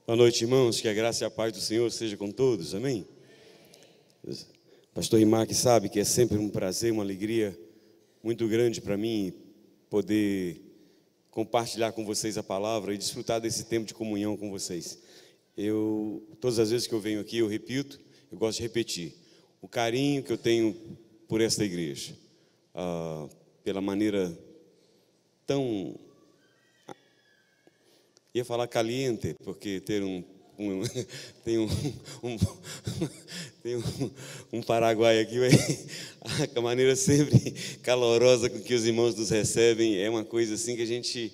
Boa noite, irmãos, que a graça e a paz do Senhor seja com todos, amém? Pastor Imac sabe que é sempre um prazer, uma alegria muito grande para mim poder compartilhar com vocês a palavra e desfrutar desse tempo de comunhão com vocês. Todas as vezes que eu venho aqui, eu repito, eu gosto de repetir, o carinho que eu tenho por esta igreja, pela maneira tão... Ia falar caliente, porque tem um paraguai aqui, a maneira sempre calorosa com que os irmãos nos recebem é uma coisa assim que a gente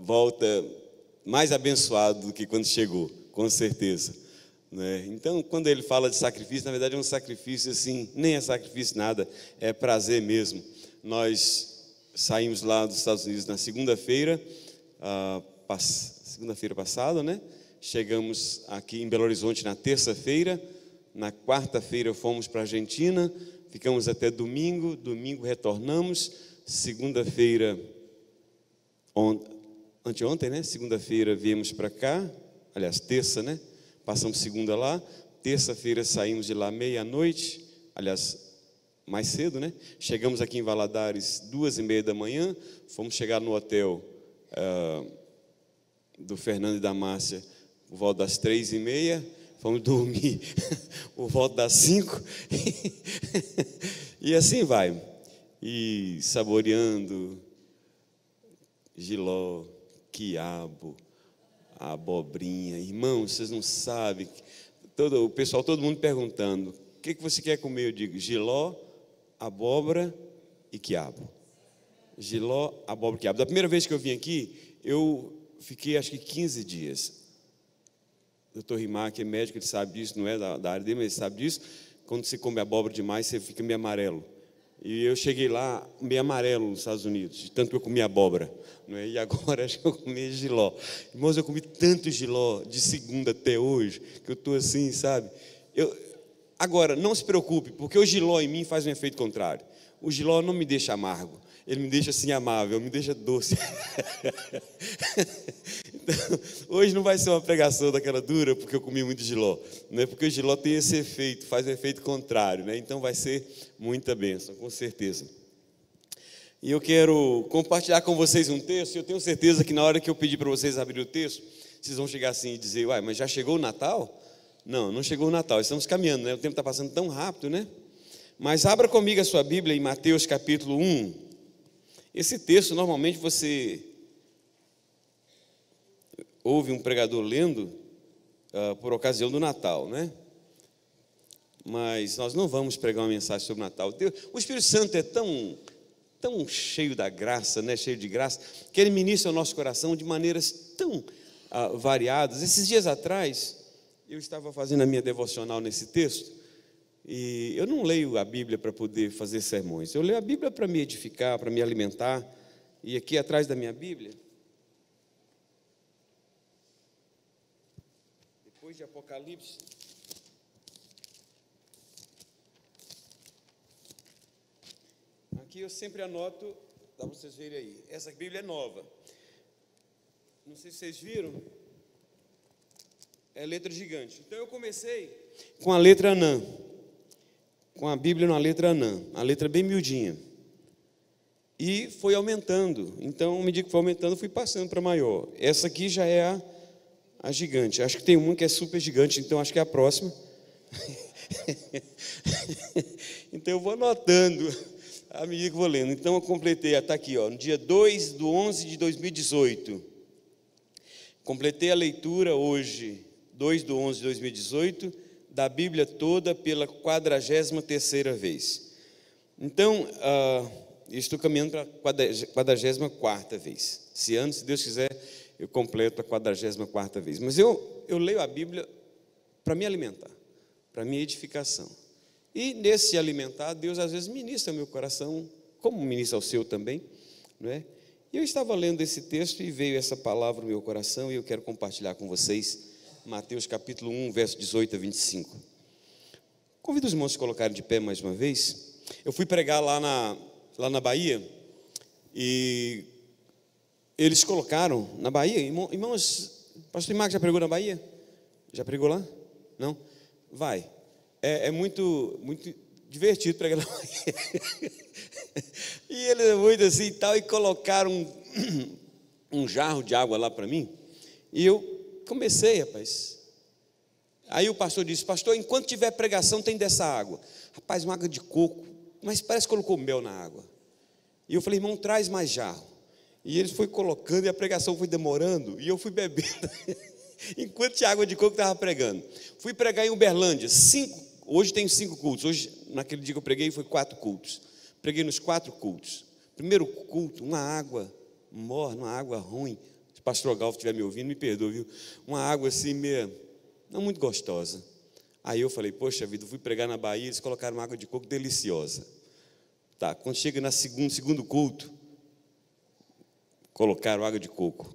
volta mais abençoado do que quando chegou, com certeza, né? Então, quando ele fala de sacrifício, na verdade é um sacrifício assim, nem é sacrifício nada, é prazer mesmo. Nós saímos lá dos Estados Unidos na segunda-feira passada, né? Chegamos aqui em Belo Horizonte na terça-feira, na quarta-feira fomos para a Argentina, ficamos até domingo retornamos, segunda-feira, anteontem, né? Segunda-feira viemos para cá, aliás, terça, né? Passamos segunda lá, terça-feira saímos de lá meia-noite, aliás, mais cedo, né? Chegamos aqui em Valadares 2h30 da manhã, fomos chegar no hotel do Fernando e da Márcia por volta das 3h30, fomos dormir por volta das 5 e assim vai, e saboreando jiló, quiabo, abobrinha. Irmãos, vocês não sabem, todo mundo perguntando, o que você quer comer? Eu digo, jiló, abóbora e quiabo. Jiló, abóbora e quiabo. Da primeira vez que eu vim aqui, eu fiquei acho que 15 dias. O doutor Rimac é médico, ele sabe disso, não é da área dele, mas ele sabe disso. Quando você come abóbora demais, você fica meio amarelo. E eu cheguei lá meio amarelo nos Estados Unidos, de tanto que eu comi abóbora, não é? E agora acho que eu comi jiló. Irmãos, eu comi tanto jiló de segunda até hoje, que eu estou assim, sabe? Agora, não se preocupe, porque o jiló em mim faz um efeito contrário. O jiló não me deixa amargo, ele me deixa assim amável, me deixa doce. Então, hoje não vai ser uma pregação daquela dura, porque eu comi muito jiló, né? Porque o jiló tem esse efeito, faz um efeito contrário, né? Então vai ser muita bênção, com certeza. E eu quero compartilhar com vocês um texto, e eu tenho certeza que na hora que eu pedir para vocês abrir o texto, vocês vão chegar assim e dizer, uai, mas já chegou o Natal? Não, não chegou o Natal, estamos caminhando, né? O tempo está passando tão rápido, né? Mas abra comigo a sua Bíblia em Mateus capítulo 1. Esse texto, normalmente, você ouve um pregador lendo por ocasião do Natal, né? Mas nós não vamos pregar uma mensagem sobre o Natal. O Espírito Santo é tão cheio da graça, né? Cheio de graça, que ele ministra o nosso coração de maneiras tão variadas. Esses dias atrás, eu estava fazendo a minha devocional nesse texto, e eu não leio a Bíblia para poder fazer sermões, eu leio a Bíblia para me edificar, para me alimentar. E aqui atrás da minha Bíblia, depois de Apocalipse, aqui eu sempre anoto, dá para vocês verem aí, essa Bíblia é nova, não sei se vocês viram, é letra gigante. Então eu comecei com a letra anã, com a Bíblia na letra anã, a letra bem miudinha, e foi aumentando. Então, à medida que foi aumentando, fui passando para maior. Essa aqui já é a gigante. Acho que tem uma que é super gigante, então acho que é a próxima. Então eu vou anotando à medida que vou lendo. Então eu completei, está aqui, ó, no dia 2/11/2018. Completei a leitura hoje, 2/11/2018, da Bíblia toda pela 43ª vez. Então, estou caminhando para a 44ª vez. Esse ano, se Deus quiser, eu completo a 44ª vez. Mas eu leio a Bíblia para me alimentar, para minha edificação. E nesse alimentar, Deus às vezes ministra ao meu coração, como ministra ao seu também, não é? E eu estava lendo esse texto e veio essa palavra no meu coração, e eu quero compartilhar com vocês. Mateus capítulo 1, verso 18-25. Convido os irmãos a se colocarem de pé mais uma vez. Eu fui pregar lá na Bahia, e eles colocaram na Bahia, irmãos, Pastor Marcos já pregou na Bahia? Já pregou lá? Não? Vai. É muito divertido pregar na Bahia. E ele é muito assim e tal, e colocaram um jarro de água lá para mim, e eu comecei, rapaz. Aí o pastor disse: pastor, enquanto tiver pregação tem dessa água. Rapaz, uma água de coco, mas parece que colocou mel na água. E eu falei: irmão, traz mais jarro. E ele foi colocando, e a pregação foi demorando, e eu fui bebendo enquanto tinha água de coco, estava pregando. Fui pregar em Uberlândia, hoje tem 5 cultos. Hoje, naquele dia que eu preguei, foi 4 cultos. Preguei nos 4 cultos. Primeiro culto, uma água morna, uma água ruim. Se o pastor Galvo estiver me ouvindo, me perdoa, viu? Uma água assim, meio, não muito gostosa. Aí eu falei: poxa vida, fui pregar na Bahia, eles colocaram uma água de coco deliciosa. Tá, quando chega no segundo culto, colocaram água de coco.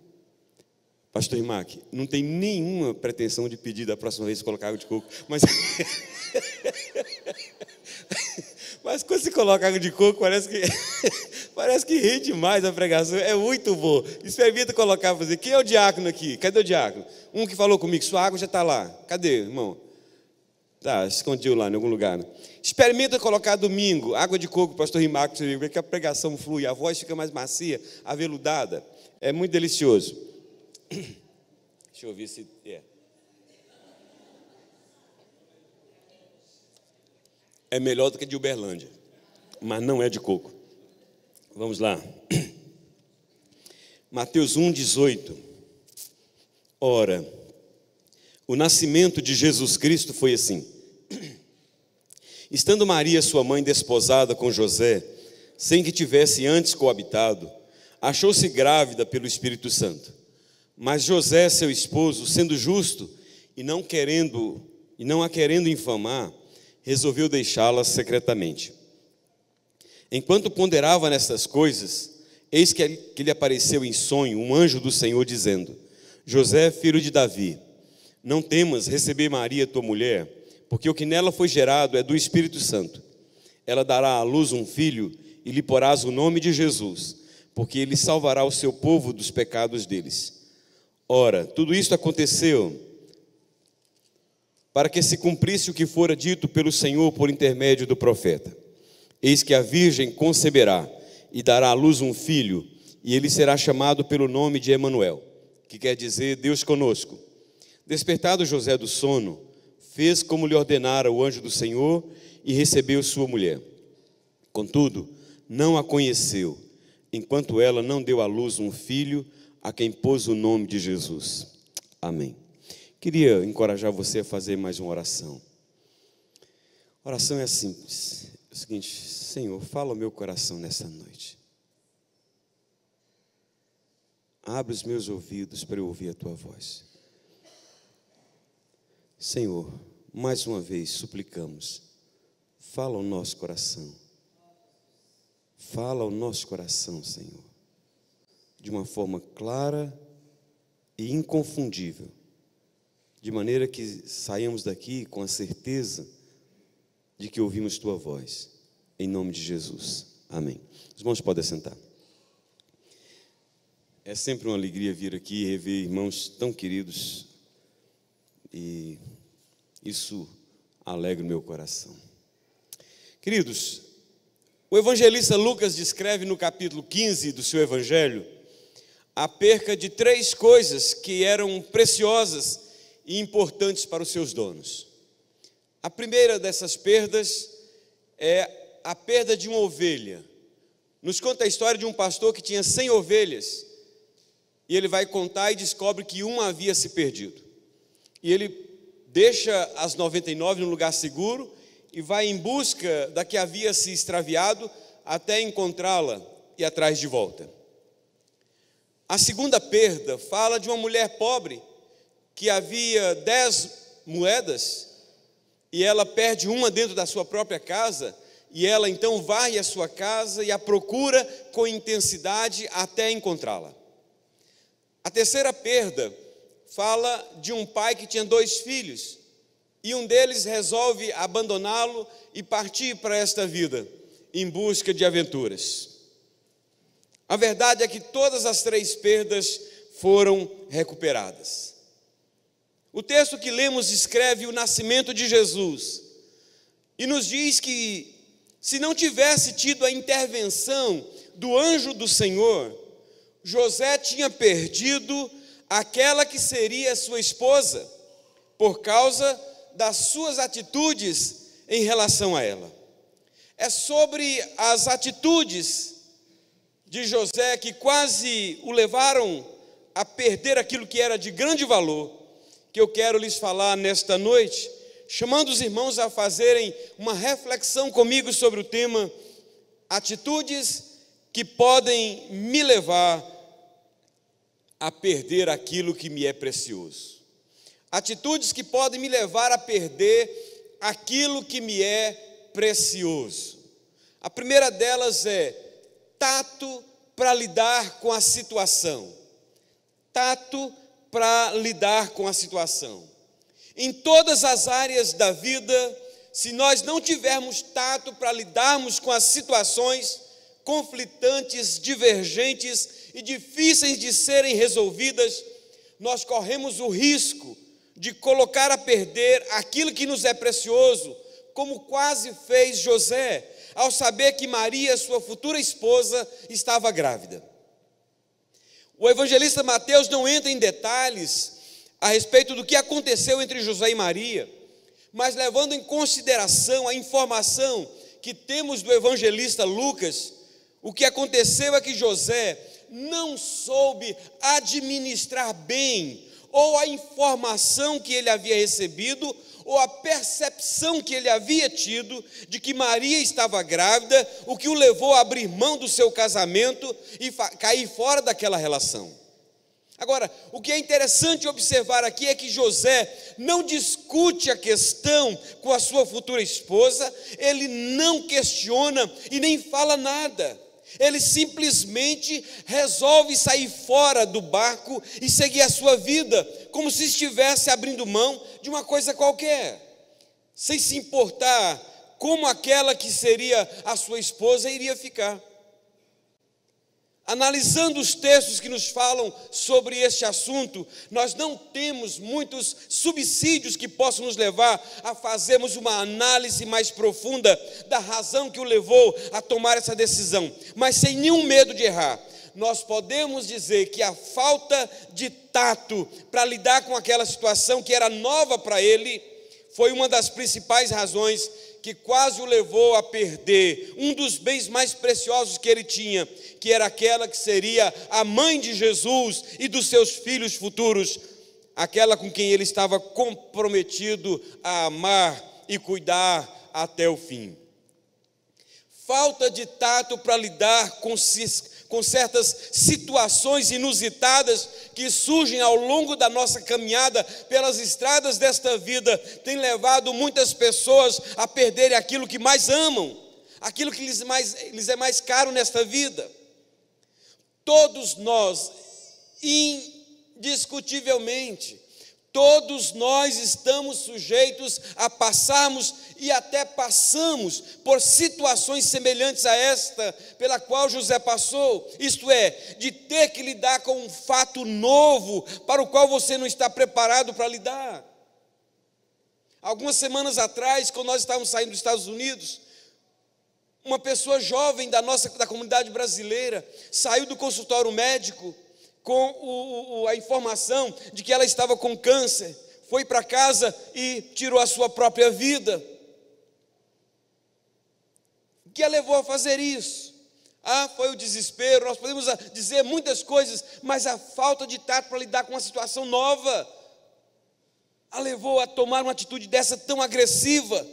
Pastor Imac, não tem nenhuma pretensão de pedir da próxima vez colocar água de coco, mas mas quando se coloca água de coco, parece que rende mais a pregação. É muito bom. Experimenta colocar, fazer. Quem é o diácono aqui? Cadê o diácono? Um que falou comigo: sua água já está lá. Cadê, irmão? Tá, escondiu lá em algum lugar, né? Experimenta colocar domingo água de coco, pastor Rimaco, você vê que a pregação flui, a voz fica mais macia, aveludada. É muito delicioso. Deixa eu ver se é melhor do que de Uberlândia, mas não é de coco. Vamos lá. Mateus 1,18. Ora, o nascimento de Jesus Cristo foi assim: estando Maria, sua mãe, desposada com José, sem que tivesse antes coabitado, achou-se grávida pelo Espírito Santo. Mas José, seu esposo, sendo justo e não a querendo infamar, resolveu deixá-la secretamente. Enquanto ponderava nestas coisas, eis que lhe apareceu em sonho um anjo do Senhor, dizendo: José, filho de Davi, não temas receber Maria, tua mulher, porque o que nela foi gerado é do Espírito Santo. Ela dará à luz um filho, e lhe porás o nome de Jesus, porque ele salvará o seu povo dos pecados deles. Ora, tudo isto aconteceu para que se cumprisse o que fora dito pelo Senhor por intermédio do profeta: eis que a virgem conceberá e dará à luz um filho, e ele será chamado pelo nome de Emanuel, que quer dizer Deus conosco. Despertado José do sono, fez como lhe ordenara o anjo do Senhor e recebeu sua mulher. Contudo, não a conheceu, enquanto ela não deu à luz um filho, a quem pôs o nome de Jesus. Amém. Queria encorajar você a fazer mais uma oração. A oração é simples. É o seguinte: Senhor, fala ao meu coração nessa noite. Abre os meus ouvidos para eu ouvir a tua voz. Senhor, mais uma vez suplicamos, fala ao nosso coração. Fala ao nosso coração, Senhor, de uma forma clara e inconfundível, de maneira que saiamos daqui com a certeza de que ouvimos tua voz, em nome de Jesus. Amém. Os irmãos podem sentar. É sempre uma alegria vir aqui e rever irmãos tão queridos, e isso alegra o meu coração. Queridos, o evangelista Lucas descreve no capítulo 15 do seu evangelho a perca de 3 coisas que eram preciosas e importantes para os seus donos. A primeira dessas perdas é a perda de uma ovelha. Nos conta a história de um pastor que tinha 100 ovelhas, e ele vai contar e descobre que uma havia se perdido. E ele deixa as 99 num lugar seguro e vai em busca da que havia se extraviado até encontrá-la e atrás de volta. A segunda perda fala de uma mulher pobre que havia 10 moedas e ela perde uma dentro da sua própria casa, e ela então varre a sua casa e a procura com intensidade até encontrá-la. A terceira perda fala de um pai que tinha 2 filhos, e um deles resolve abandoná-lo e partir para esta vida em busca de aventuras. A verdade é que todas as 3 perdas foram recuperadas. O texto que lemos descreve o nascimento de Jesus e nos diz que, se não tivesse tido a intervenção do anjo do Senhor, José tinha perdido aquela que seria sua esposa, por causa das suas atitudes em relação a ela. É sobre as atitudes de José que quase o levaram a perder aquilo que era de grande valor, que eu quero lhes falar nesta noite, chamando os irmãos a fazerem uma reflexão comigo sobre o tema atitudes que podem me levar a perder aquilo que me é precioso. Atitudes que podem me levar a perder aquilo que me é precioso. A primeira delas é tato para lidar com a situação. Tato para lidar com a situação. Em todas as áreas da vida, se nós não tivermos tato para lidarmos com as situações conflitantes, divergentes e difíceis de serem resolvidas, nós corremos o risco de colocar a perder aquilo que nos é precioso, como quase fez José, ao saber que Maria, sua futura esposa, estava grávida. O evangelista Mateus não entra em detalhes a respeito do que aconteceu entre José e Maria, mas levando em consideração a informação que temos do evangelista Lucas, o que aconteceu é que José não soube administrar bem ou a informação que ele havia recebido, ou a percepção que ele havia tido de que Maria estava grávida, o que o levou a abrir mão do seu casamento e cair fora daquela relação. Agora, o que é interessante observar aqui é que José não discute a questão com a sua futura esposa, ele não questiona e nem fala nada. Ele simplesmente resolve sair fora do barco e seguir a sua vida, como se estivesse abrindo mão de uma coisa qualquer, sem se importar como aquela que seria a sua esposa iria ficar. Analisando os textos que nos falam sobre este assunto, nós não temos muitos subsídios que possam nos levar a fazermos uma análise mais profunda da razão que o levou a tomar essa decisão, mas sem nenhum medo de errar. Nós podemos dizer que a falta de tato para lidar com aquela situação que era nova para ele foi uma das principais razões que quase o levou a perder um dos bens mais preciosos que ele tinha, que era aquela que seria a mãe de Jesus e dos seus filhos futuros, aquela com quem ele estava comprometido a amar e cuidar até o fim. Falta de tato para lidar com certas situações inusitadas que surgem ao longo da nossa caminhada pelas estradas desta vida, tem levado muitas pessoas a perderem aquilo que mais amam, aquilo que lhes é mais caro nesta vida. Todos nós, indiscutivelmente, todos nós estamos sujeitos a passarmos e até passamos por situações semelhantes a esta pela qual José passou, isto é, de ter que lidar com um fato novo para o qual você não está preparado para lidar. Algumas semanas atrás, quando nós estávamos saindo dos Estados Unidos, uma pessoa jovem da comunidade brasileira saiu do consultório médico com a informação de que ela estava com câncer, foi para casa e tirou a sua própria vida. O que a levou a fazer isso? Foi o desespero. Nós podemos dizer muitas coisas, mas a falta de tato para lidar com uma situação nova a levou a tomar uma atitude dessa tão agressiva.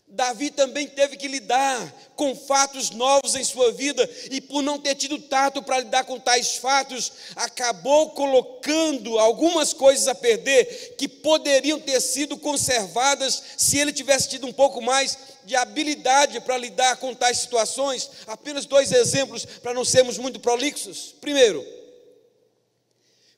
Davi também teve que lidar com fatos novos em sua vida e, por não ter tido tato para lidar com tais fatos, acabou colocando algumas coisas a perder que poderiam ter sido conservadas se ele tivesse tido um pouco mais de habilidade para lidar com tais situações. Apenas 2 exemplos para não sermos muito prolixos. Primeiro,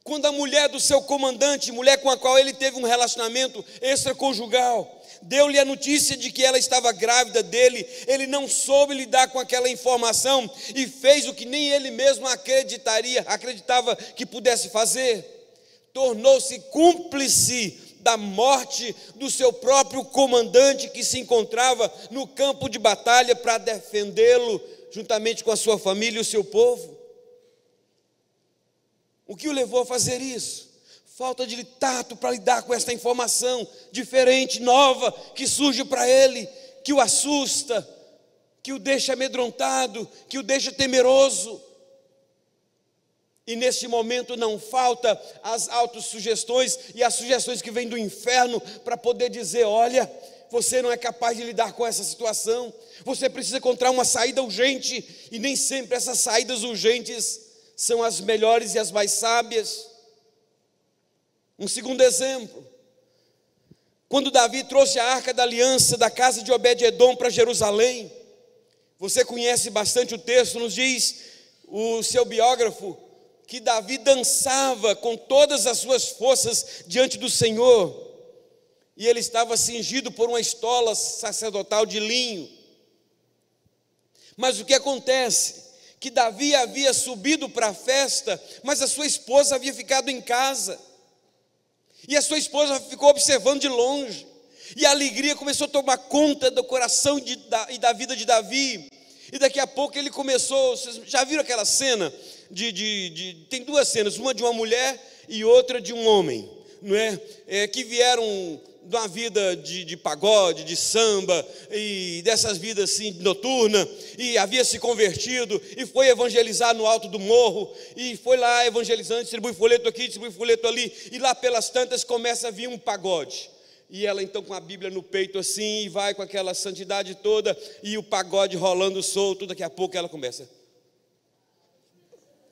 quando a mulher do seu comandante, mulher com a qual ele teve um relacionamento extraconjugal, deu-lhe a notícia de que ela estava grávida dele, ele não soube lidar com aquela informação e fez o que nem ele mesmo acreditava que pudesse fazer. tornou-se cúmplice da morte do seu próprio comandante, que se encontrava no campo de batalha para defendê-lo, juntamente com a sua família e o seu povo. O que o levou a fazer isso? Falta de tato para lidar com esta informação diferente, nova, que surge para ele, que o assusta, que o deixa amedrontado, que o deixa temeroso. E neste momento não falta as autossugestões e as sugestões que vêm do inferno para poder dizer: olha, você não é capaz de lidar com essa situação, você precisa encontrar uma saída urgente, e nem sempre essas saídas urgentes são as melhores e as mais sábias. Um segundo exemplo, quando Davi trouxe a Arca da Aliança da casa de Obed-edom para Jerusalém, você conhece bastante o texto, nos diz o seu biógrafo, que Davi dançava com todas as suas forças diante do Senhor, e ele estava cingido por uma estola sacerdotal de linho. Mas o que acontece? Que Davi havia subido para a festa, mas a sua esposa havia ficado em casa, e a sua esposa ficou observando de longe, e a alegria começou a tomar conta do coração e da vida de Davi, e daqui a pouco ele começou. Vocês já viram aquela cena? Tem duas cenas, uma de uma mulher e outra de um homem, não é? Que vieram de uma vida de pagode, de samba, e dessas vidas assim noturna, e havia se convertido, e foi evangelizar no alto do morro, e foi lá evangelizando, distribui folheto aqui, distribui folheto ali, e lá pelas tantas começa a vir um pagode. E ela então com a Bíblia no peito assim, e vai com aquela santidade toda, e o pagode rolando solto. Daqui a pouco ela começa.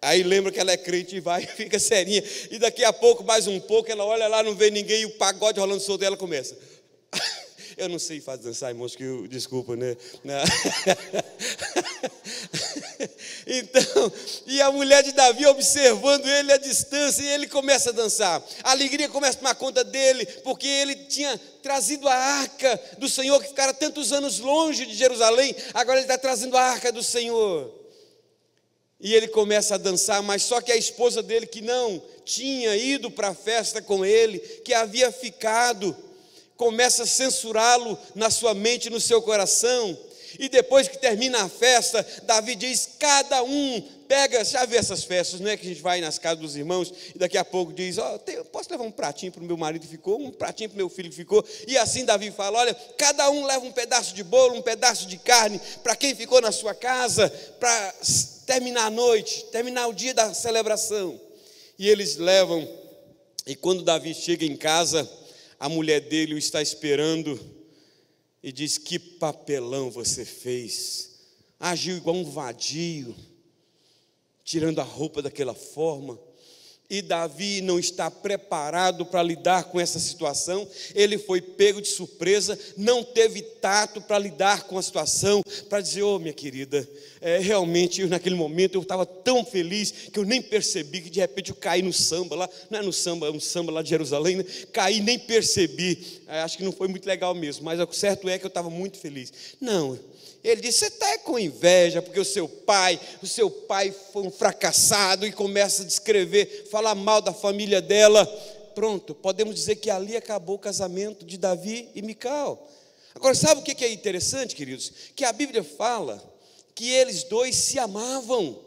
Aí lembra que ela é crente e vai e fica serinha. E daqui a pouco, mais um pouco, ela olha lá, não vê ninguém, e o pagode rolando solto, e ela começa. Eu não sei fazer dançar, irmãos, desculpa, né? Então, e a mulher de Davi observando ele à distância, e ele começa a dançar. A alegria começa a tomar conta dele, porque ele tinha trazido a arca do Senhor, que ficara tantos anos longe de Jerusalém. Agora ele está trazendo a arca do Senhor. E ele começa a dançar, mas só que a esposa dele, que não tinha ido para a festa com ele, que havia ficado, começa a censurá-lo na sua mente, no seu coração. E depois que termina a festa, Davi diz: cada um pega, já vê essas festas, não é que a gente vai nas casas dos irmãos, e daqui a pouco diz: posso levar um pratinho para o meu marido que ficou, um pratinho para o meu filho que ficou, e assim Davi fala: olha, cada um leva um pedaço de bolo, um pedaço de carne, para quem ficou na sua casa, para terminar a noite, terminar o dia da celebração. E eles levam, e quando Davi chega em casa, a mulher dele o está esperando, e diz: que papelão você fez, agiu igual um vadio, tirando a roupa daquela forma. E Davi não está preparado para lidar com essa situação. Ele foi pego de surpresa, não teve tato para lidar com a situação, para dizer: minha querida, realmente naquele momento eu estava tão feliz que eu nem percebi, que de repente eu caí no samba lá, não é no samba, é um samba lá de Jerusalém, né? Caí, nem percebi. Acho que não foi muito legal mesmo, mas o certo é que eu estava muito feliz. Não, ele disse: você está com inveja, porque o seu pai foi um fracassado, e começa a descrever, falar mal da família dela. Pronto, podemos dizer que ali acabou o casamento de Davi e Mical. Agora, sabe o que é interessante, queridos? Que a Bíblia fala que eles dois se amavam.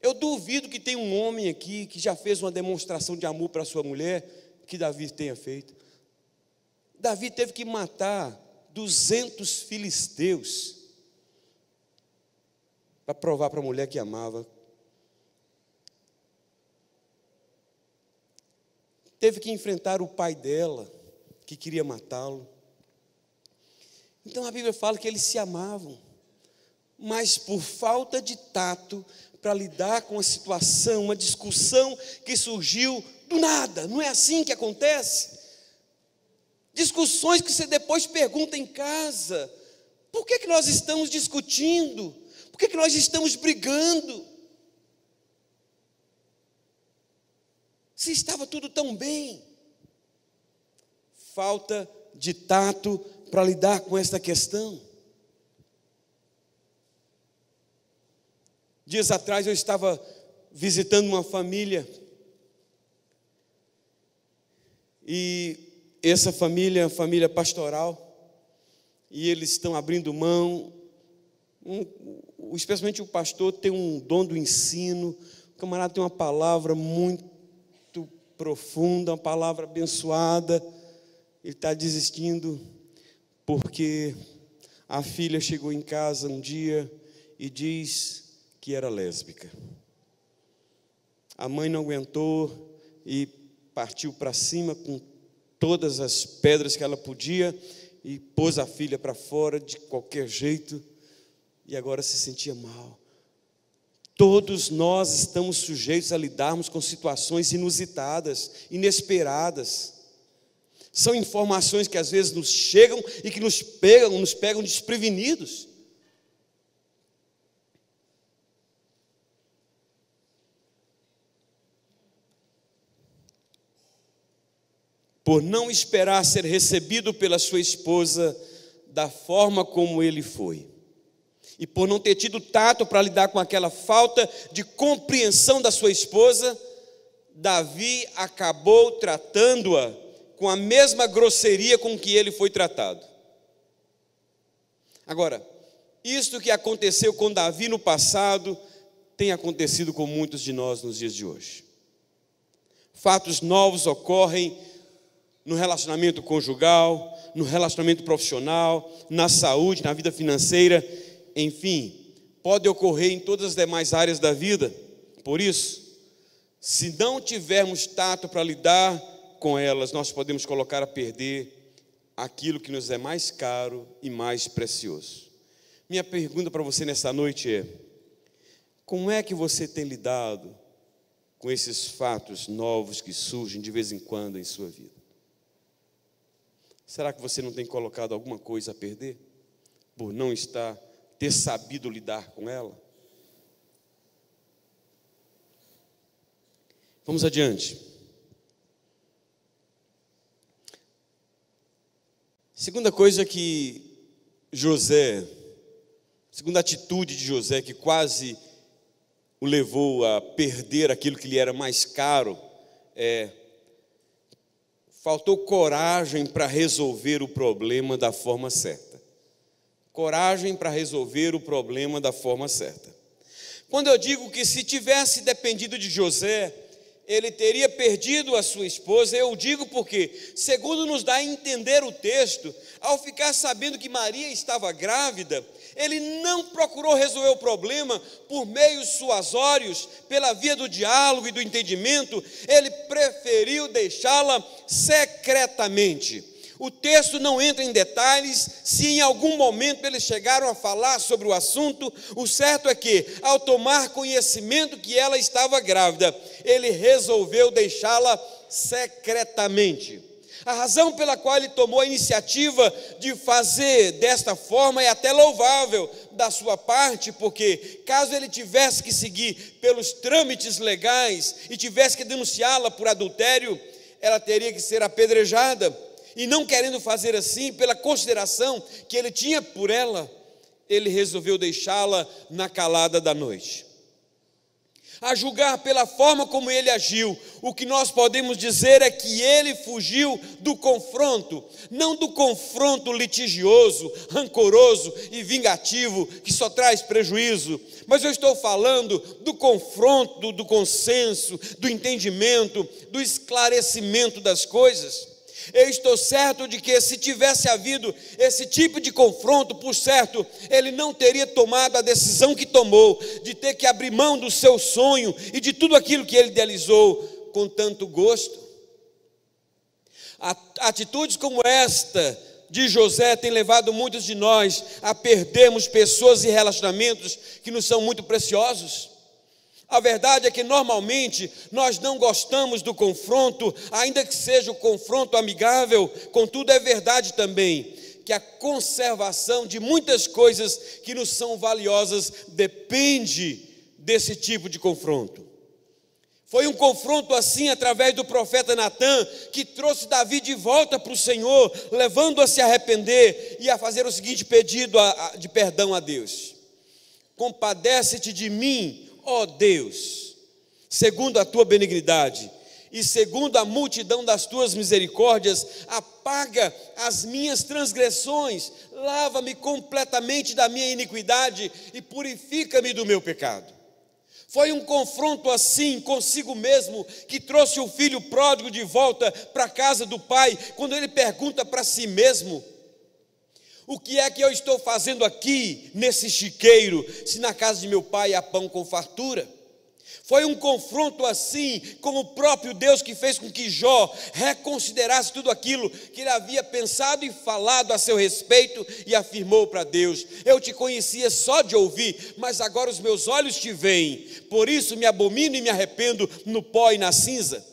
Eu duvido que tenha um homem aqui que já fez uma demonstração de amor para sua mulher que Davi tenha feito. Davi teve que matar 200 filisteus para provar para a mulher que amava. Teve que enfrentar o pai dela, que queria matá-lo. Então a Bíblia fala que eles se amavam, mas por falta de tato para lidar com a situação, uma discussão que surgiu do nada. Não é assim que acontece? Discussões que você depois pergunta em casa: por que nós estamos discutindo? Por que nós estamos brigando? Se estava tudo tão bem. Falta de tato para lidar com esta questão. Dias atrás eu estava visitando uma família E essa família, família pastoral, e eles estão abrindo mão, especialmente o pastor tem um dom do ensino, o camarada tem uma palavra muito profunda, uma palavra abençoada. Ele está desistindo porque a filha chegou em casa um dia e diz que era lésbica. A mãe não aguentou e partiu para cima com todas as pedras que ela podia e pôs a filha para fora de qualquer jeito, e agora se sentia mal. Todos nós estamos sujeitos a lidarmos com situações inusitadas, inesperadas. São informações que às vezes nos chegam e que nos pegam desprevenidos. Por não esperar ser recebido pela sua esposa da forma como ele foi, e por não ter tido tato para lidar com aquela falta de compreensão da sua esposa, Davi acabou tratando-a com a mesma grosseria com que ele foi tratado. Agora, isto que aconteceu com Davi no passado, tem acontecido com muitos de nós nos dias de hoje. Fatos novos ocorrem no relacionamento conjugal, no relacionamento profissional, na saúde, na vida financeira, enfim, pode ocorrer em todas as demais áreas da vida. Por isso, se não tivermos tato para lidar com elas, nós podemos colocar a perder aquilo que nos é mais caro e mais precioso. Minha pergunta para você nessa noite é: como é que você tem lidado com esses fatos novos que surgem de vez em quando em sua vida? Será que você não tem colocado alguma coisa a perder por não ter sabido lidar com ela? Vamos adiante. Segunda coisa que segunda atitude de José que quase o levou a perder aquilo que lhe era mais caro, faltou coragem para resolver o problema da forma certa. Coragem para resolver o problema da forma certa. Quando eu digo que se tivesse dependido de José, ele teria perdido a sua esposa, eu digo porque, segundo nos dá a entender o texto, ao ficar sabendo que Maria estava grávida, ele não procurou resolver o problema por meios suasórios, pela via do diálogo e do entendimento, ele preferiu deixá-la secretamente. O texto não entra em detalhes se em algum momento eles chegaram a falar sobre o assunto. O certo é que, ao tomar conhecimento que ela estava grávida, ele resolveu deixá-la secretamente. A razão pela qual ele tomou a iniciativa de fazer desta forma é até louvável da sua parte, porque caso ele tivesse que seguir pelos trâmites legais e tivesse que denunciá-la por adultério, ela teria que ser apedrejada. E não querendo fazer assim, pela consideração que ele tinha por ela, ele resolveu deixá-la na calada da noite. A julgar pela forma como ele agiu, o que nós podemos dizer é que ele fugiu do confronto, não do confronto litigioso, rancoroso e vingativo, que só traz prejuízo, mas eu estou falando do confronto, do consenso, do entendimento, do esclarecimento das coisas. Eu estou certo de que se tivesse havido esse tipo de confronto, por certo, ele não teria tomado a decisão que tomou, de ter que abrir mão do seu sonho e de tudo aquilo que ele idealizou com tanto gosto. Atitudes como esta de José têm levado muitos de nós a perdermos pessoas e relacionamentos que nos são muito preciosos. A verdade é que normalmente nós não gostamos do confronto, ainda que seja o confronto amigável. Contudo, é verdade também que a conservação de muitas coisas que nos são valiosas depende desse tipo de confronto. Foi um confronto assim através do profeta Natã que trouxe Davi de volta para o Senhor, levando-o a se arrepender e a fazer o seguinte pedido de perdão a Deus: compadece-te de mim, ó Deus, segundo a tua benignidade, e segundo a multidão das tuas misericórdias, apaga as minhas transgressões, lava-me completamente da minha iniquidade e purifica-me do meu pecado. Foi um confronto assim consigo mesmo que trouxe o filho pródigo de volta para a casa do pai, quando ele pergunta para si mesmo: o que é que eu estou fazendo aqui nesse chiqueiro, se na casa de meu pai há pão com fartura? Foi um confronto assim com o próprio Deus, que fez com que Jó reconsiderasse tudo aquilo que ele havia pensado e falado a seu respeito, e afirmou para Deus: eu te conhecia só de ouvir, mas agora os meus olhos te veem, por isso me abomino e me arrependo no pó e na cinza.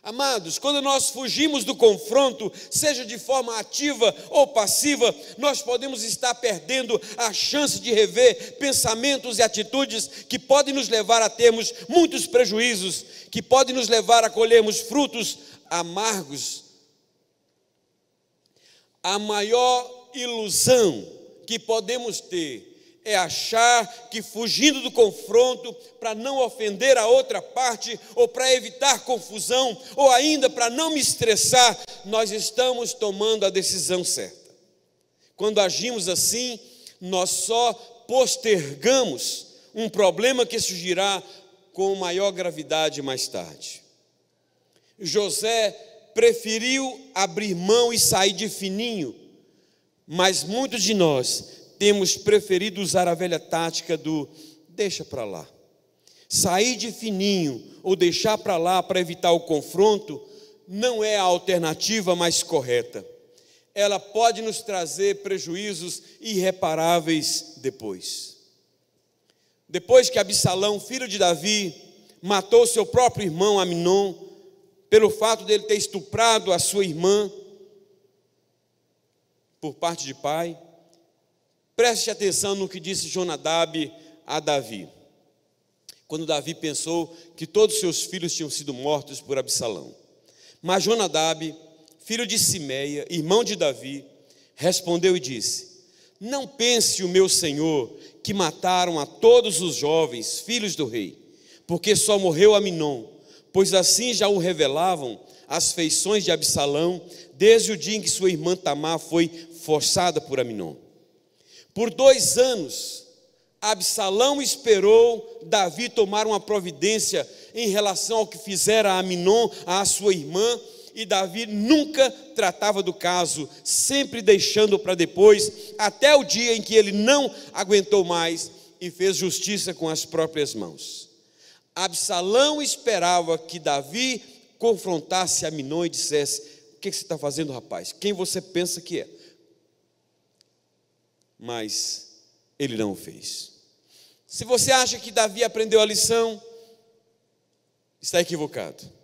Amados, quando nós fugimos do confronto, seja de forma ativa ou passiva, nós podemos estar perdendo a chance de rever pensamentos e atitudes que podem nos levar a termos muitos prejuízos, que podem nos levar a colhermos frutos amargos. A maior ilusão que podemos ter é achar que, fugindo do confronto, para não ofender a outra parte, ou para evitar confusão, ou ainda para não me estressar, nós estamos tomando a decisão certa. Quando agimos assim, nós só postergamos um problema que surgirá com maior gravidade mais tarde. José preferiu abrir mão e sair de fininho, mas muitos de nós temos preferido usar a velha tática do deixa para lá. Sair de fininho ou deixar para lá para evitar o confronto não é a alternativa mais correta. Ela pode nos trazer prejuízos irreparáveis depois. Depois que Absalão, filho de Davi, matou seu próprio irmão Aminon, pelo fato dele ter estuprado a sua irmã por parte de pai, preste atenção no que disse Jonadab a Davi, quando Davi pensou que todos seus filhos tinham sido mortos por Absalão. Mas Jonadab, filho de Simeia, irmão de Davi, respondeu e disse: não pense o meu senhor que mataram a todos os jovens filhos do rei, porque só morreu Aminon, pois assim já o revelavam as feições de Absalão, desde o dia em que sua irmã Tamar foi forçada por Aminon. Por 2 anos, Absalão esperou Davi tomar uma providência em relação ao que fizera a Aminon, a sua irmã, e Davi nunca tratava do caso, sempre deixando para depois, até o dia em que ele não aguentou mais e fez justiça com as próprias mãos. Absalão esperava que Davi confrontasse Aminon e dissesse: o que você está fazendo, rapaz? Quem você pensa que é? Mas ele não o fez. Se você acha que Davi aprendeu a lição, está equivocado.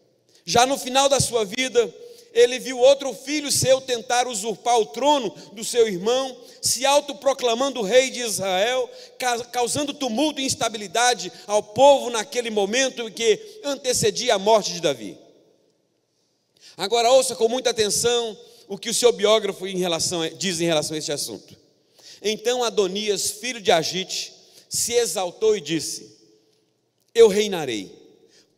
Já no final da sua vida, ele viu outro filho seu tentar usurpar o trono do seu irmão, se autoproclamando rei de Israel, causando tumulto e instabilidade ao povo naquele momento que antecedia a morte de Davi. Agora ouça com muita atenção o que o seu biógrafo diz em relação a este assunto. Então Adonias, filho de Agite, se exaltou e disse: eu reinarei.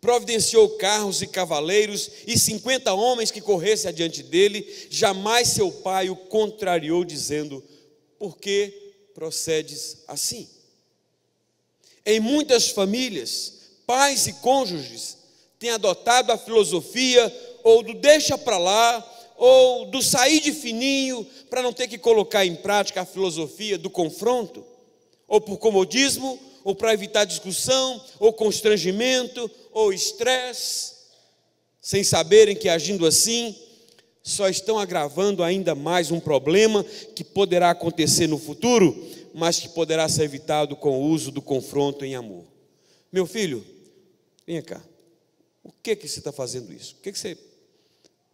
Providenciou carros e cavaleiros e 50 homens que corressem adiante dele. Jamais seu pai o contrariou, dizendo: por que procedes assim? Em muitas famílias, pais e cônjuges têm adotado a filosofia ou do deixa para lá, ou do sair de fininho, para não ter que colocar em prática a filosofia do confronto, ou por comodismo, ou para evitar discussão, ou constrangimento, ou estresse, sem saberem que agindo assim, só estão agravando ainda mais um problema que poderá acontecer no futuro, mas que poderá ser evitado com o uso do confronto em amor. Meu filho, vem cá, o que você está fazendo isso?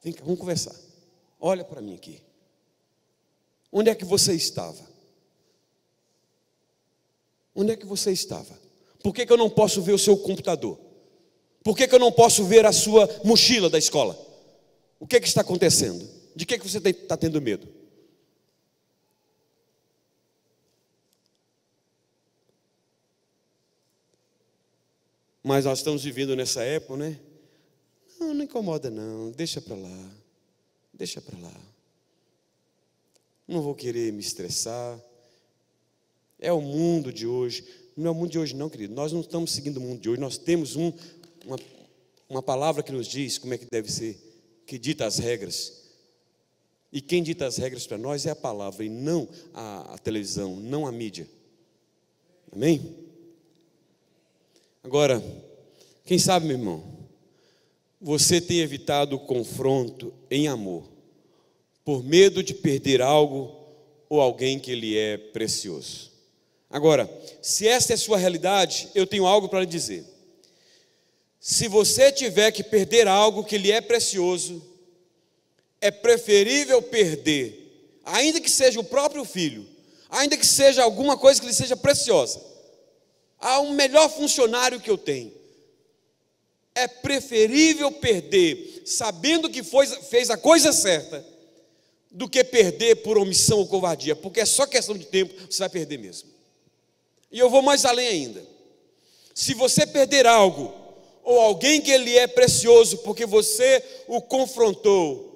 Vem cá, vamos conversar. Olha para mim aqui. Onde é que você estava? Onde é que você estava? Por que eu não posso ver o seu computador? Por que eu não posso ver a sua mochila da escola? O que está acontecendo? De que você está tendo medo? Mas nós estamos vivendo nessa época, né? Não, não incomoda não, deixa para lá. Deixa para lá. Não vou querer me estressar. É o mundo de hoje. Não é o mundo de hoje não, querido. Nós não estamos seguindo o mundo de hoje. Nós temos uma palavra que nos diz como é que deve ser, que dita as regras. E quem dita as regras para nós é a palavra, e não a televisão, não a mídia. Amém? Agora, quem sabe, meu irmão, você tem evitado o confronto em amor, por medo de perder algo ou alguém que lhe é precioso. Agora, se esta é a sua realidade, eu tenho algo para lhe dizer. Se você tiver que perder algo que lhe é precioso, é preferível perder, ainda que seja o próprio filho, ainda que seja alguma coisa que lhe seja preciosa, há um melhor funcionário que eu tenho. É preferível perder, sabendo que fez a coisa certa, do que perder por omissão ou covardia, porque é só questão de tempo, você vai perder mesmo. E eu vou mais além ainda. Se você perder algo, ou alguém que lhe é precioso, porque você o confrontou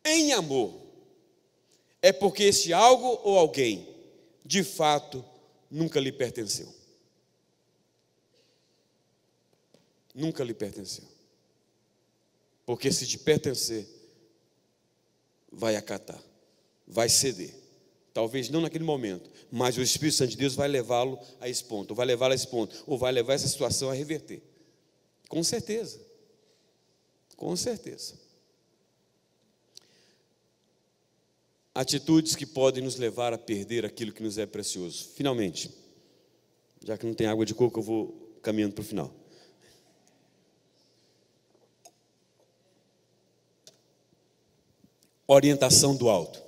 em amor, é porque esse algo ou alguém, de fato, nunca lhe pertenceu. Nunca lhe pertenceu. Porque se te pertencer, vai acatar, vai ceder. Talvez não naquele momento, mas o Espírito Santo de Deus vai levá-lo a esse ponto, ou vai levá-lo a esse ponto, ou vai levar essa situação a reverter. Com certeza. Com certeza. Atitudes que podem nos levar a perder aquilo que nos é precioso. Finalmente, já que não tem água de coco, eu vou caminhando para o final. Orientação do alto.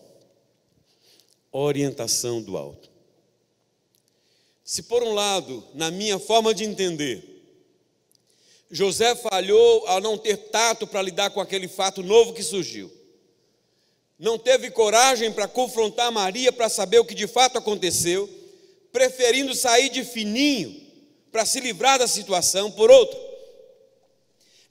Orientação do alto. Se por um lado, na minha forma de entender, José falhou ao não ter tato para lidar com aquele fato novo que surgiu, não teve coragem para confrontar Maria para saber o que de fato aconteceu, preferindo sair de fininho para se livrar da situação. Por outro,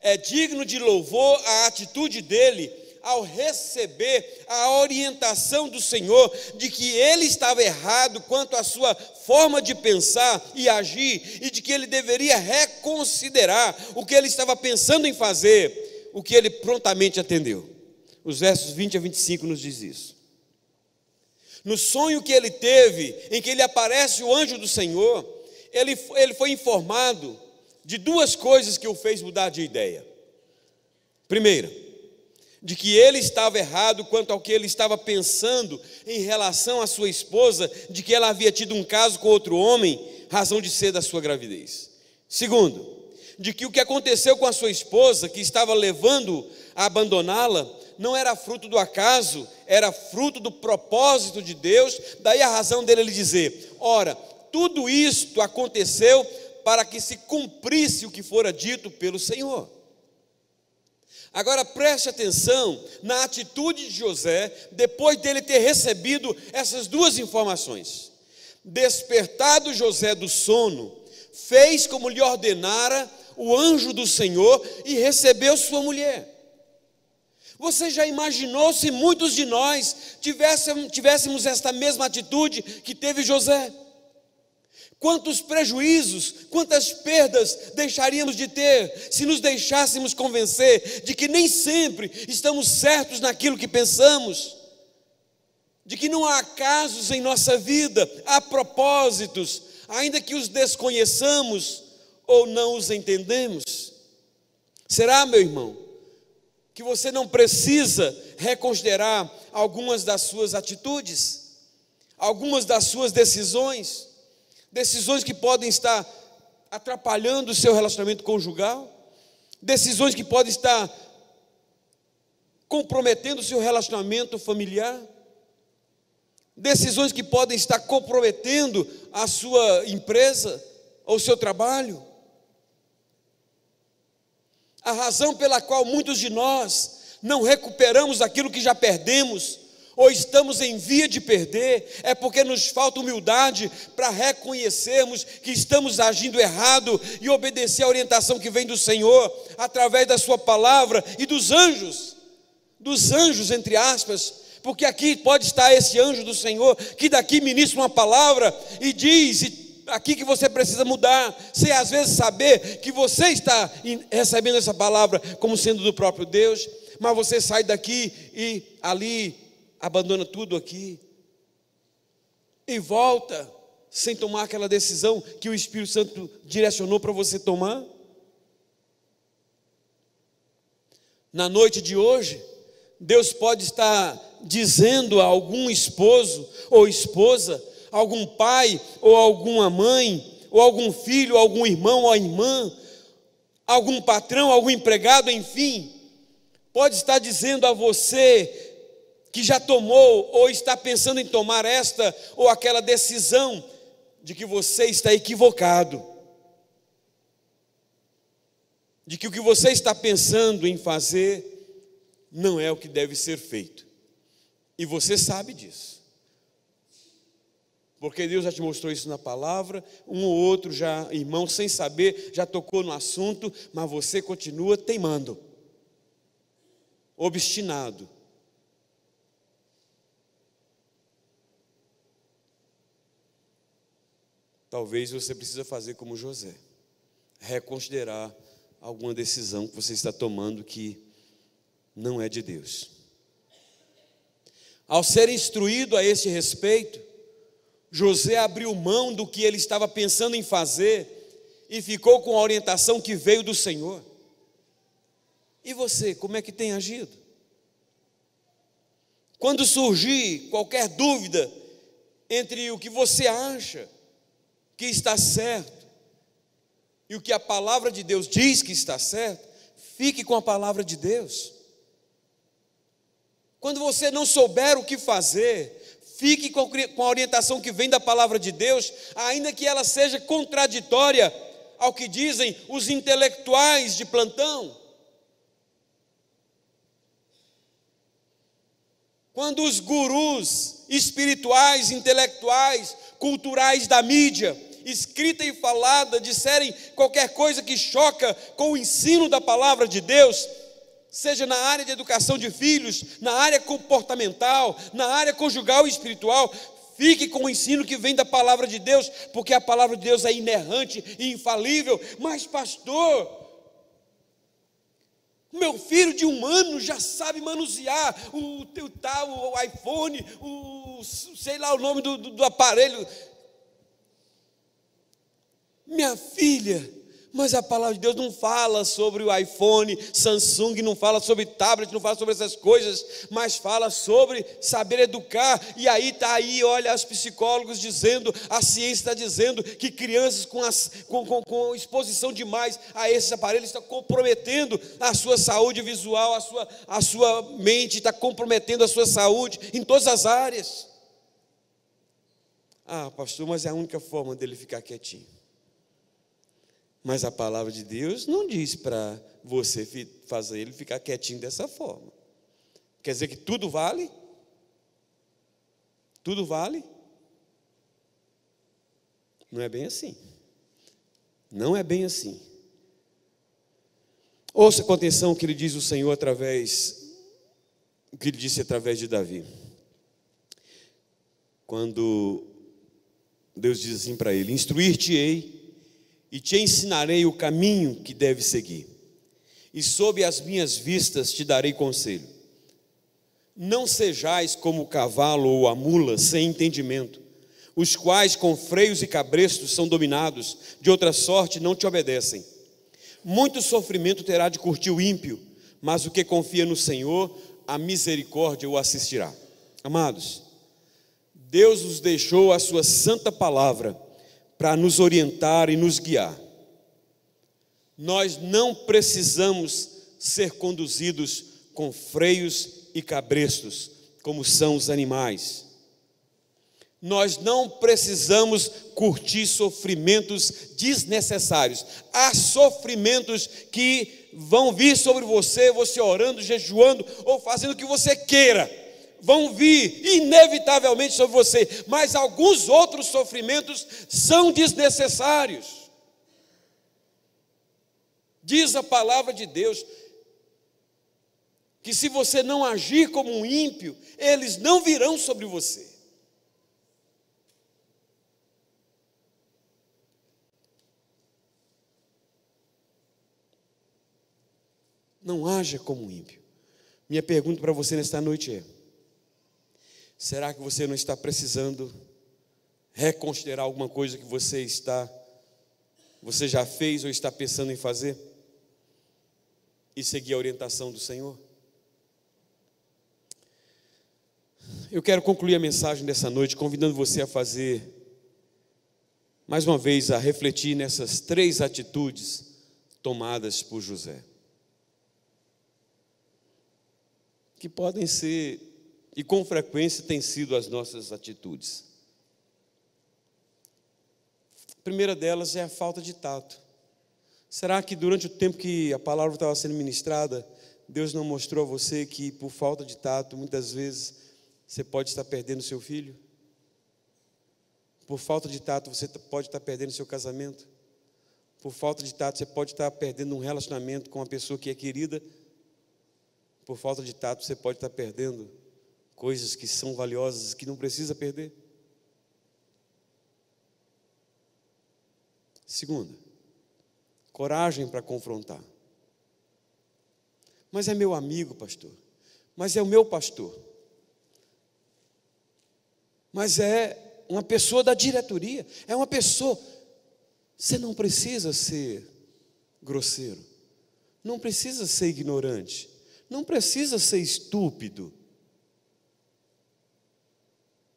é digno de louvor a atitude dele ao receber a orientação do Senhor de que ele estava errado quanto à sua forma de pensar e agir, e de que ele deveria reconsiderar o que ele estava pensando em fazer, o que ele prontamente atendeu. Os versos 20 a 25 nos diz isso. No sonho que ele teve, em que ele aparece o anjo do Senhor, ele foi informado de duas coisas que o fez mudar de ideia. Primeira, de que ele estava errado quanto ao que ele estava pensando em relação à sua esposa, de que ela havia tido um caso com outro homem, razão de ser da sua gravidez. Segundo, de que o que aconteceu com a sua esposa, que estava levando a abandoná-la, não era fruto do acaso, era fruto do propósito de Deus. Daí a razão dele ele dizer: ora, tudo isto aconteceu para que se cumprisse o que fora dito pelo Senhor. Agora preste atenção na atitude de José, depois dele ter recebido essas duas informações. Despertado José do sono, fez como lhe ordenara o anjo do Senhor e recebeu sua mulher. Você já imaginou se muitos de nós tivéssemos esta mesma atitude que teve José? Quantos prejuízos, quantas perdas deixaríamos de ter se nos deixássemos convencer de que nem sempre estamos certos naquilo que pensamos, de que não há acasos em nossa vida, há propósitos, ainda que os desconheçamos ou não os entendemos. Será, meu irmão, que você não precisa reconsiderar algumas das suas atitudes, algumas das suas decisões que podem estar atrapalhando o seu relacionamento conjugal, decisões que podem estar comprometendo o seu relacionamento familiar, decisões que podem estar comprometendo a sua empresa ou o seu trabalho. A razão pela qual muitos de nós não recuperamos aquilo que já perdemos, ou estamos em via de perder, é porque nos falta humildade para reconhecermos que estamos agindo errado e obedecer a orientação que vem do Senhor, através da sua palavra e dos anjos, entre aspas, porque aqui pode estar esse anjo do Senhor, que daqui ministra uma palavra e diz aqui que você precisa mudar, sem às vezes saber que você está recebendo essa palavra como sendo do próprio Deus, mas você sai daqui e ali abandona tudo aqui e volta sem tomar aquela decisão que o Espírito Santo direcionou para você tomar. Na noite de hoje, Deus pode estar dizendo a algum esposo ou esposa, algum pai ou alguma mãe, ou algum filho, algum irmão ou irmã, algum patrão, algum empregado, enfim, pode estar dizendo a você que já tomou ou está pensando em tomar esta ou aquela decisão, de que você está equivocado, de que o que você está pensando em fazer não é o que deve ser feito, e você sabe disso, porque Deus já te mostrou isso na palavra. Um ou outro já, irmão, sem saber, já tocou no assunto, mas você continua teimando, obstinado. Talvez você precise fazer como José, reconsiderar alguma decisão que você está tomando que não é de Deus. Ao ser instruído a este respeito, José abriu mão do que ele estava pensando em fazer e ficou com a orientação que veio do Senhor. E você, como é que tem agido? Quando surgir qualquer dúvida entre o que você acha que está certo e o que a palavra de Deus diz que está certo, fique com a palavra de Deus. Quando você não souber o que fazer, fique com a orientação que vem da palavra de Deus, ainda que ela seja contraditória ao que dizem os intelectuais de plantão. Quando os gurus espirituais, intelectuais, culturais da mídia, escrita e falada, disserem qualquer coisa que choca com o ensino da palavra de Deus, seja na área de educação de filhos, na área comportamental, na área conjugal e espiritual, fique com o ensino que vem da palavra de Deus, porque a palavra de Deus é inerrante e infalível. Mas pastor, meu filho de 1 ano já sabe manusear o iPhone, sei lá o nome do aparelho. Minha filha, mas a palavra de Deus não fala sobre o iPhone, Samsung, não fala sobre tablet, não fala sobre essas coisas, mas fala sobre saber educar. E aí está aí, olha, os psicólogos dizendo, a ciência está dizendo que crianças com exposição demais a esses aparelhos estão comprometendo a sua saúde visual, a sua mente, está comprometendo a sua saúde em todas as áreas. Ah, pastor, mas é a única forma dele ficar quietinho. Mas a palavra de Deus não diz para você fazer ele ficar quietinho dessa forma. Quer dizer que tudo vale? Tudo vale? Não é bem assim. Não é bem assim. Ouça com atenção o que ele diz o Senhor o que ele disse através de Davi. Quando Deus diz assim para ele: instruir-te-ei e te ensinarei o caminho que deves seguir, e sob as minhas vistas te darei conselho. Não sejais como o cavalo ou a mula sem entendimento, os quais com freios e cabrestos são dominados, de outra sorte não te obedecem. Muito sofrimento terá de curtir o ímpio, mas o que confia no Senhor, a misericórdia o assistirá. Amados, Deus nos deixou a sua santa palavra para nos orientar e nos guiar. Nós não precisamos ser conduzidos com freios e cabrestos, como são os animais. Nós não precisamos curtir sofrimentos desnecessários. Há sofrimentos que vão vir sobre você, você orando, jejuando ou fazendo o que você queira. vão vir inevitavelmente sobre você, mas alguns outros sofrimentos são desnecessários. Diz a palavra de Deus que se você não agir como um ímpio, eles não virão sobre você. Não haja como um ímpio. Minha pergunta para você nesta noite é: será que você não está precisando reconsiderar alguma coisa que você já fez ou está pensando em fazer? E seguir a orientação do Senhor? Eu quero concluir a mensagem dessa noite convidando você a fazer, mais uma vez, a refletir nessas 3 atitudes tomadas por José, que podem ser, e com frequência têm sido, as nossas atitudes. A primeira delas é a falta de tato. Será que durante o tempo que a palavra estava sendo ministrada, Deus não mostrou a você que por falta de tato, muitas vezes, você pode estar perdendo seu filho? Por falta de tato, você pode estar perdendo seu casamento? Por falta de tato, você pode estar perdendo um relacionamento com uma pessoa que é querida? Por falta de tato, você pode estar perdendo coisas que são valiosas, que não precisa perder? Segunda, coragem para confrontar. Mas é meu amigo, pastor. Mas é o meu pastor. Mas é uma pessoa da diretoria. É uma pessoa. Você não precisa ser grosseiro. Não precisa ser ignorante. Não precisa ser estúpido.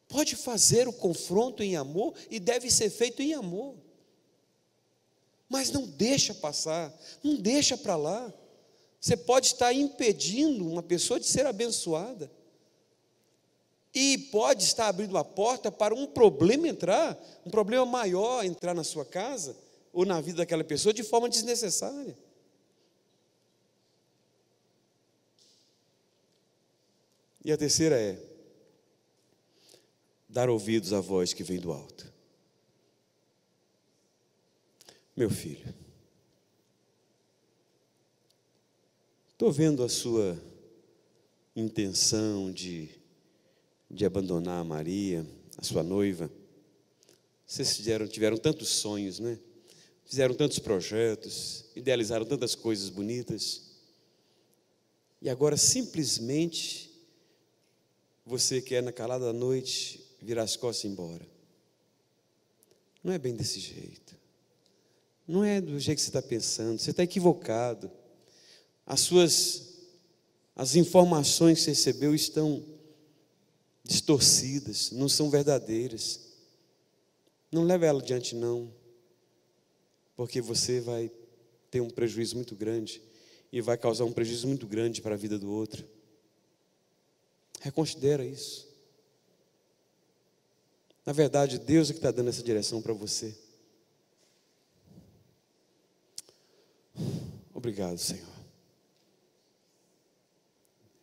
Pode fazer o confronto em amor e deve ser feito em amor. Mas não deixa passar, não deixa para lá. Você pode estar impedindo uma pessoa de ser abençoada. E pode estar abrindo a porta para um problema entrar, um problema maior entrar na sua casa ou na vida daquela pessoa de forma desnecessária. E a terceira é dar ouvidos à voz que vem do alto. Meu filho, estou vendo a sua intenção de abandonar a Maria, a sua noiva. Vocês tiveram tantos sonhos, né? Fizeram tantos projetos, idealizaram tantas coisas bonitas. E agora simplesmente você quer na calada da noite virar as costas e ir embora. Não é bem desse jeito. Não é do jeito que você está pensando. Você está equivocado. As informações que você recebeu estão distorcidas, não são verdadeiras. Não leve ela adiante não, porque você vai ter um prejuízo muito grande e vai causar um prejuízo muito grande para a vida do outro. Reconsidera isso. Na verdade, Deus é que está dando essa direção para você. Obrigado, Senhor.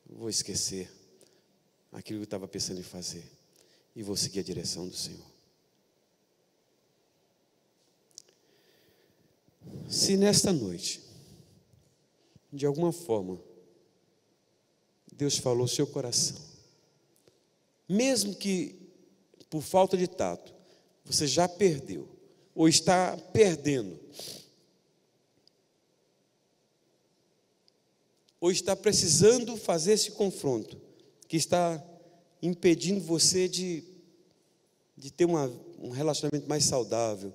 Vou esquecer aquilo que eu estava pensando em fazer e vou seguir a direção do Senhor. Se nesta noite, de alguma forma, Deus falou ao seu coração, mesmo que por falta de tato, você já perdeu, ou está perdendo, ou está precisando fazer esse confronto, que está impedindo você de ter um relacionamento mais saudável.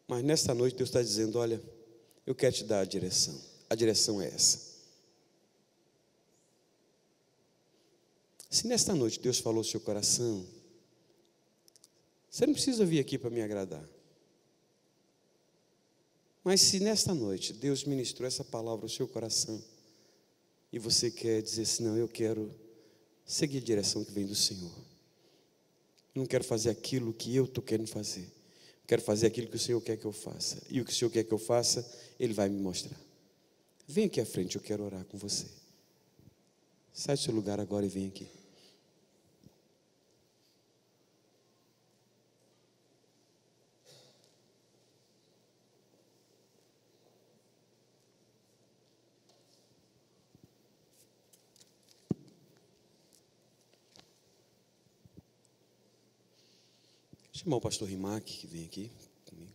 Mas nesta noite Deus está dizendo, olha, eu quero te dar a direção é essa. Se nesta noite Deus falou ao seu coração, você não precisa vir aqui para me agradar. Mas se nesta noite Deus ministrou essa palavra ao seu coração, e você quer dizer assim, não, eu quero seguir a direção que vem do Senhor. Eu não quero fazer aquilo que eu estou querendo fazer. Eu quero fazer aquilo que o Senhor quer que eu faça. E o que o Senhor quer que eu faça, Ele vai me mostrar. Vem aqui à frente, eu quero orar com você. Sai do seu lugar agora e vem aqui. Chamar o pastor Rimac, que vem aqui comigo.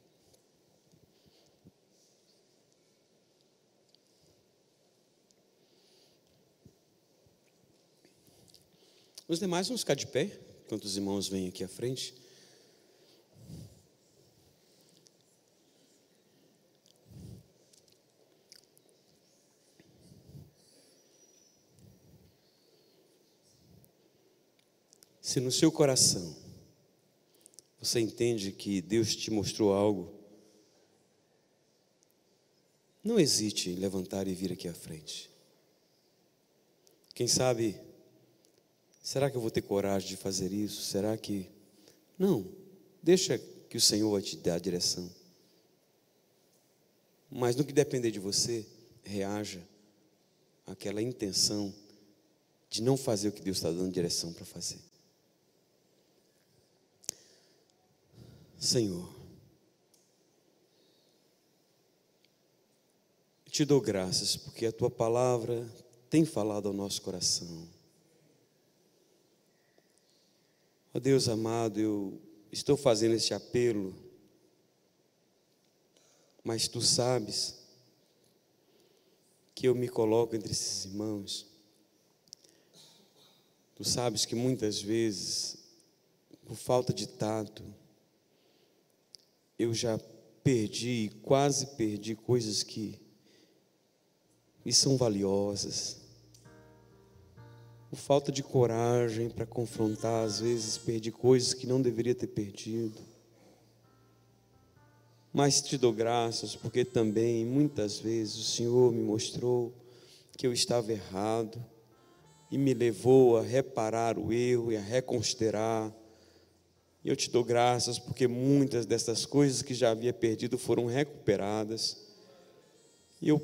Os demais vão ficar de pé, enquanto os irmãos vêm aqui à frente. Se no seu coração você entende que Deus te mostrou algo, não hesite em levantar e vir aqui à frente. Quem sabe, será que eu vou ter coragem de fazer isso? Será que... Não, deixa que o Senhor vai te dar a direção. Mas no que depender de você, reaja àquela intenção de não fazer o que Deus está dando direção para fazer. Senhor, te dou graças porque a Tua palavra tem falado ao nosso coração. Ó Deus amado, eu estou fazendo este apelo, mas Tu sabes que eu me coloco entre esses irmãos. Tu sabes que muitas vezes, por falta de tato, eu já perdi, quase perdi coisas que me são valiosas. Por falta de coragem para confrontar, às vezes perdi coisas que não deveria ter perdido. Mas te dou graças porque também, muitas vezes, o Senhor me mostrou que eu estava errado e me levou a reparar o erro e a reconsiderar. E eu te dou graças porque muitas dessas coisas que já havia perdido foram recuperadas. E eu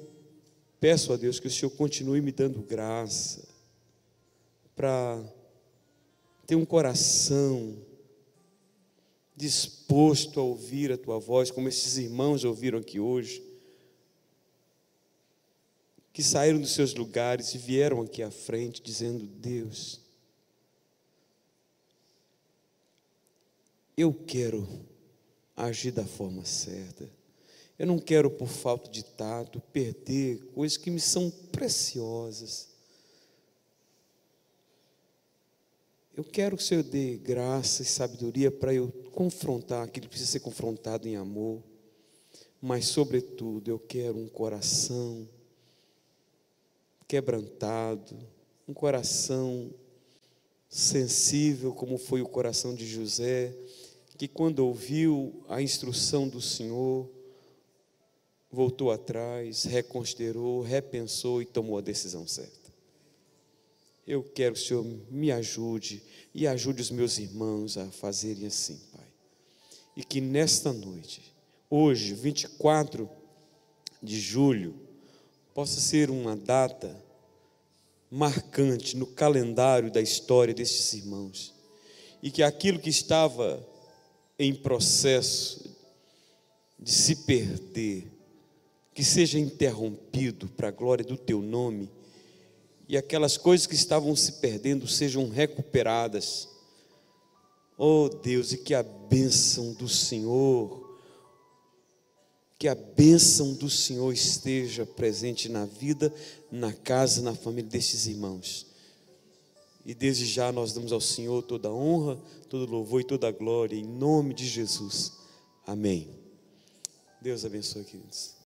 peço a Deus que o Senhor continue me dando graça para ter um coração disposto a ouvir a Tua voz, como esses irmãos ouviram aqui hoje, que saíram dos seus lugares e vieram aqui à frente dizendo: Deus, eu quero agir da forma certa. Eu não quero, por falta de tato, perder coisas que me são preciosas. Eu quero que o Senhor dê graça e sabedoria para eu confrontar aquilo que precisa ser confrontado em amor. Mas, sobretudo, eu quero um coração quebrantado, um coração sensível, como foi o coração de José, que quando ouviu a instrução do Senhor, voltou atrás, reconsiderou, repensou e tomou a decisão certa. Eu quero que o Senhor me ajude e ajude os meus irmãos a fazerem assim, Pai. E que nesta noite, hoje, 24 de julho, possa ser uma data marcante no calendário da história destes irmãos. E que aquilo que estava em processo de se perder, que seja interrompido para a glória do Teu nome, e aquelas coisas que estavam se perdendo sejam recuperadas. Oh Deus, e que a bênção do Senhor, que a bênção do Senhor esteja presente na vida, na casa, na família destes irmãos. E desde já nós damos ao Senhor toda a honra, todo louvor e toda a glória, em nome de Jesus. Amém. Deus abençoe, queridos.